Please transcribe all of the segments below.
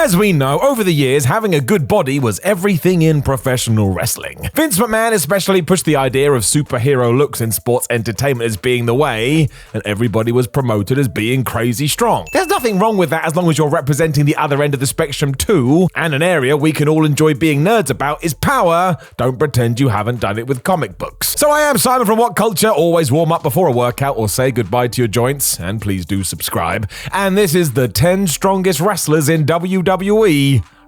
As we know, over the years, having a good body was everything in professional wrestling. Vince McMahon especially pushed the idea of superhero looks in sports entertainment as being the way, and everybody was promoted as being crazy strong. There's nothing wrong with that as long as you're representing the other end of the spectrum too, and an area we can all enjoy being nerds about is power. Don't pretend you haven't done it with comic books. So I am Simon from What Culture. Always warm up before a workout or say goodbye to your joints, and please do subscribe. And this is the 10 strongest wrestlers in WWE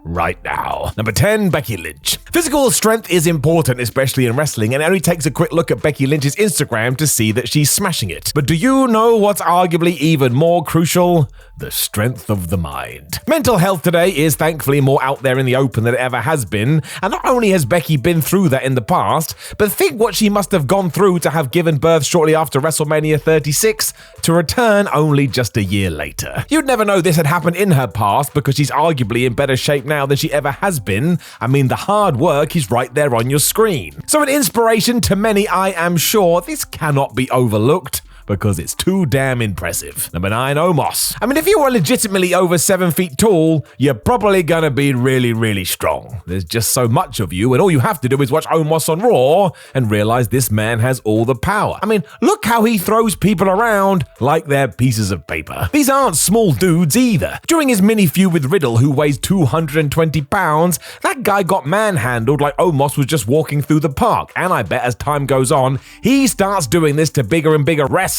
right now. Number 10, Becky Lynch. Physical strength is important, especially in wrestling, and it only takes a quick look at Becky Lynch's Instagram to see that she's smashing it. But do you know what's arguably even more crucial? The strength of the mind. Mental health today is thankfully more out there in the open than it ever has been, and not only has Becky been through that in the past, but think what she must have gone through to have given birth shortly after WrestleMania 36 to return only just a year later. You'd never know this had happened in her past because she's arguably in better shape now than she ever has been. I mean, the hard work is right there on your screen. So an inspiration to many, I am sure. This cannot be overlooked because it's too damn impressive. Number 9, Omos. I mean, if you were legitimately over 7 feet tall, you're probably gonna be really, really strong. There's just so much of you, and all you have to do is watch Omos on Raw and realize this man has all the power. I mean, look how he throws people around like they're pieces of paper. These aren't small dudes either. During his mini feud with Riddle, who weighs 220 pounds, that guy got manhandled like Omos was just walking through the park. And I bet as time goes on, he starts doing this to bigger and bigger wrestlers.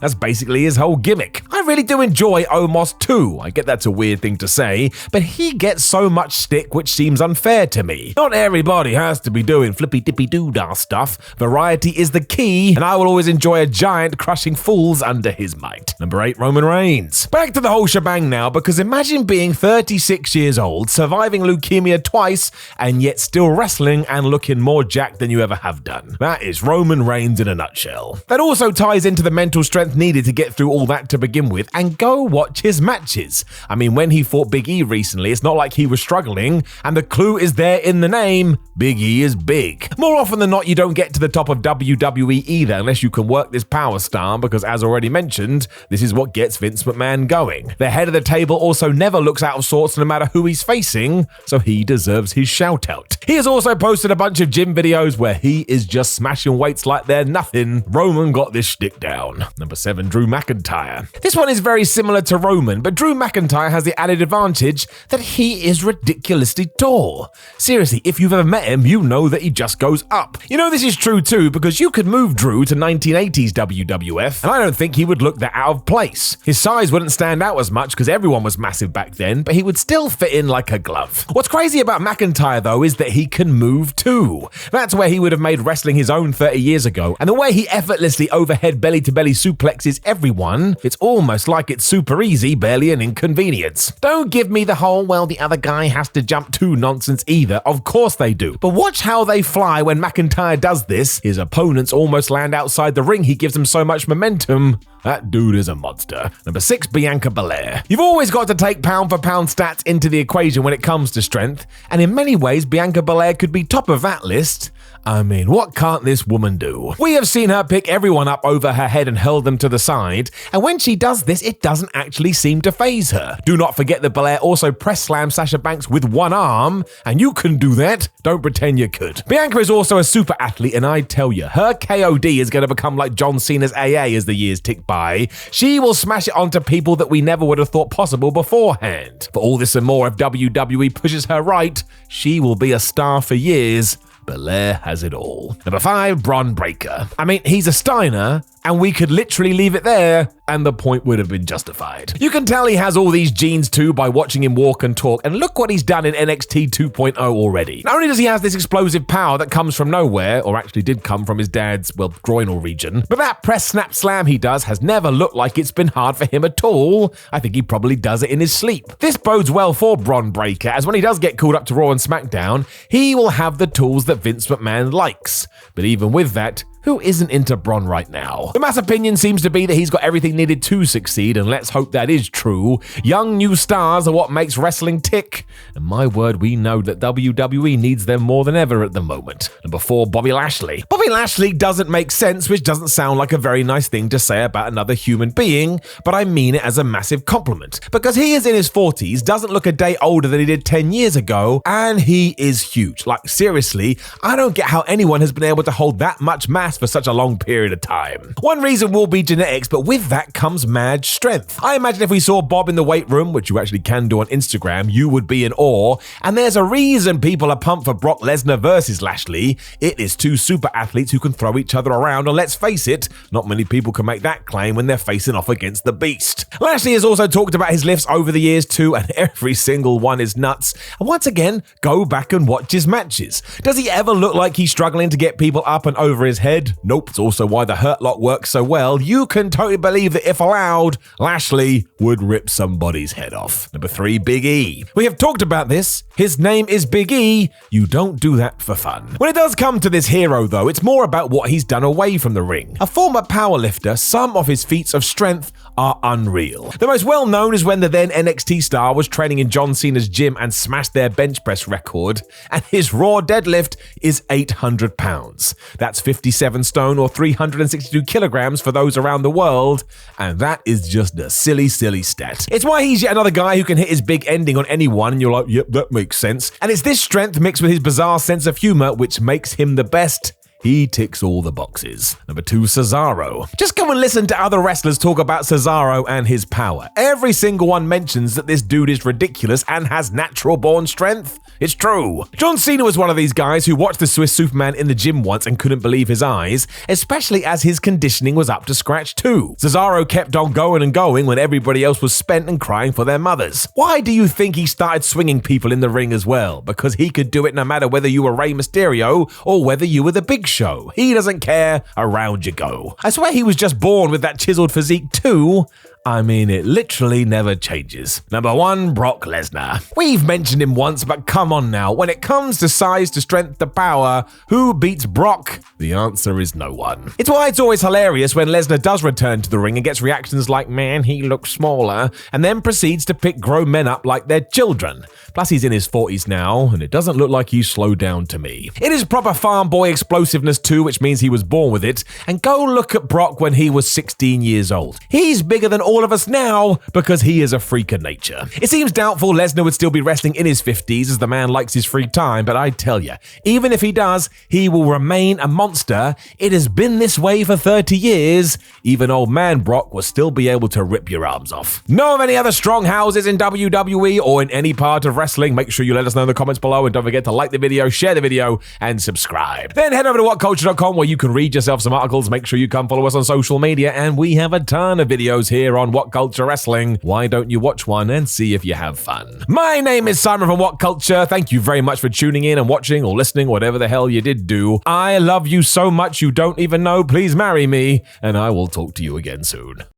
That's basically his whole gimmick. I really do enjoy Omos too. I get that's a weird thing to say, but he gets so much stick which seems unfair to me. Not everybody has to be doing flippy-dippy-doo-dah stuff. Variety is the key, and I will always enjoy a giant crushing fools under his might. Number 8, Roman Reigns. Back to the whole shebang now, because imagine being 36 years old, surviving leukemia twice, and yet still wrestling and looking more jacked than you ever have done. That is Roman Reigns in a nutshell. That also ties into the mental strength needed to get through all that to begin with, and go watch his matches. I mean, when he fought Big E recently, it's not like he was struggling, and the clue is there in the name. Big E is big. More often than not, you don't get to the top of WWE either unless you can work this power star, because as already mentioned, this is what gets Vince McMahon going. The head of the table also never looks out of sorts no matter who he's facing, so he deserves his shout out. He has also posted a bunch of gym videos where he is just smashing weights like they're nothing. Roman got this shtick down. Number 7, Drew McIntyre. This one is very similar to Roman, but Drew McIntyre has the added advantage that he is ridiculously tall. Seriously, if you've ever met him, you know that he just goes up. You know this is true too, because you could move Drew to 1980s WWF, and I don't think he would look that out of place. His size wouldn't stand out as much because everyone was massive back then, but he would still fit in like a glove. What's crazy about McIntyre though is that he can move too. That's where he would have made wrestling his own 30 years ago, and the way he effortlessly overhead belly-to-belly suplexes everyone, it's almost like it's super easy, barely an inconvenience. Don't give me the whole, well, the other guy has to jump too nonsense either. Of course they do. But watch how they fly when McIntyre does this. His opponents almost land outside the ring. He gives them so much momentum. That dude is a monster. Number 6, Bianca Belair. You've always got to take pound for pound stats into the equation when it comes to strength, and in many ways, Bianca Belair could be top of that list. I mean, what can't this woman do? We have seen her pick everyone up over her head and hurl them to the side, and when she does this, it doesn't actually seem to faze her. Do not forget that Belair also press slammed Sasha Banks with one arm, and you can do that. Don't pretend you could. Bianca is also a super athlete, and I tell you, her KOD is going to become like John Cena's AA as the years tick by. She will smash it onto people that we never would have thought possible beforehand. For all this and more, if WWE pushes her right, she will be a star for years. Belair has it all. Number 5, Bronbreaker. I mean, he's a Steiner, and we could literally leave it there, and the point would have been justified. You can tell he has all these genes too by watching him walk and talk, and look what he's done in NXT 2.0 already. Not only does he have this explosive power that comes from nowhere, or actually did come from his dad's, well, groinal region, but that press snap slam he does has never looked like it's been hard for him at all. I think he probably does it in his sleep. This bodes well for Bronbreaker, as when he does get called up to Raw and SmackDown, he will have the tools that Vince McMahon likes. But even with that, who isn't into Bron right now? The mass opinion seems to be that he's got everything needed to succeed, and let's hope that is true. Young new stars are what makes wrestling tick, and my word, we know that WWE needs them more than ever at the moment. Number 4, Bobby Lashley. Bobby Lashley doesn't make sense, which doesn't sound like a very nice thing to say about another human being, but I mean it as a massive compliment, because he is in his 40s, doesn't look a day older than he did 10 years ago, and he is huge. Like, seriously, I don't get how anyone has been able to hold that much mass for such a long period of time. One reason will be genetics, but with that comes mad strength. I imagine if we saw Bob in the weight room, which you actually can do on Instagram, you would be in awe, and there's a reason people are pumped for Brock Lesnar versus Lashley. It is two super athletes who can throw each other around, and let's face it, not many people can make that claim when they're facing off against the Beast. Lashley has also talked about his lifts over the years too, and every single one is nuts. And once again, go back and watch his matches. Does he ever look like he's struggling to get people up and over his head? Nope. It's also why the Hurt Lock works so well. You can totally believe that if allowed, Lashley would rip somebody's head off. Number 3, Big E. We have talked about this. His name is Big E. You don't do that for fun. When it does come to this hero, though, it's more about what he's done away from the ring. A former powerlifter, some of his feats of strength are unreal. The most well-known is when the then NXT star was training in John Cena's gym and smashed their bench press record, and his raw deadlift is 800 pounds. That's 57 stone or 362 kilograms for those around the world, and that is just a silly, silly stat. It's why he's yet another guy who can hit his big ending on anyone, and you're like, yep, that makes sense. And it's this strength mixed with his bizarre sense of humor which makes him the best. He ticks all the boxes. Number 2, Cesaro. Just go and listen to other wrestlers talk about Cesaro and his power. Every single one mentions that this dude is ridiculous and has natural born strength. It's true. John Cena was one of these guys who watched the Swiss Superman in the gym once and couldn't believe his eyes, especially as his conditioning was up to scratch too. Cesaro kept on going and going when everybody else was spent and crying for their mothers. Why do you think he started swinging people in the ring as well? Because he could do it no matter whether you were Rey Mysterio or whether you were the Big Show. He doesn't care, around you go. I swear he was just born with that chiseled physique too. I mean, it literally never changes. Number 1, Brock Lesnar. We've mentioned him once, but come on now. When it comes to size to strength to power, who beats Brock? The answer is no one. It's why it's always hilarious when Lesnar does return to the ring and gets reactions like, man, he looks smaller, and then proceeds to pick grown men up like they're children. Plus, he's in his 40s now, and it doesn't look like he's slowed down to me. It is proper farm boy explosiveness too, which means he was born with it. And go look at Brock when he was 16 years old. He's bigger than all of us now because he is a freak of nature. It seems doubtful Lesnar would still be wrestling in his 50s as the man likes his free time, but I tell you, even if he does, he will remain a monster. It has been this way for 30 years. Even old man Brock will still be able to rip your arms off. Know of any other strong houses in WWE or in any part of wrestling? Make sure you let us know in the comments below, and don't forget to like the video, share the video, and subscribe. Then head over to whatculture.com where you can read yourself some articles. Make sure you come follow us on social media, and we have a ton of videos here on What Culture Wrestling. Why don't you watch one and see if you have fun? My name is Simon from What Culture. Thank you very much for tuning in and watching or listening, whatever the hell you did do. I love you so much you don't even know. Please marry me, and I will talk to you again soon.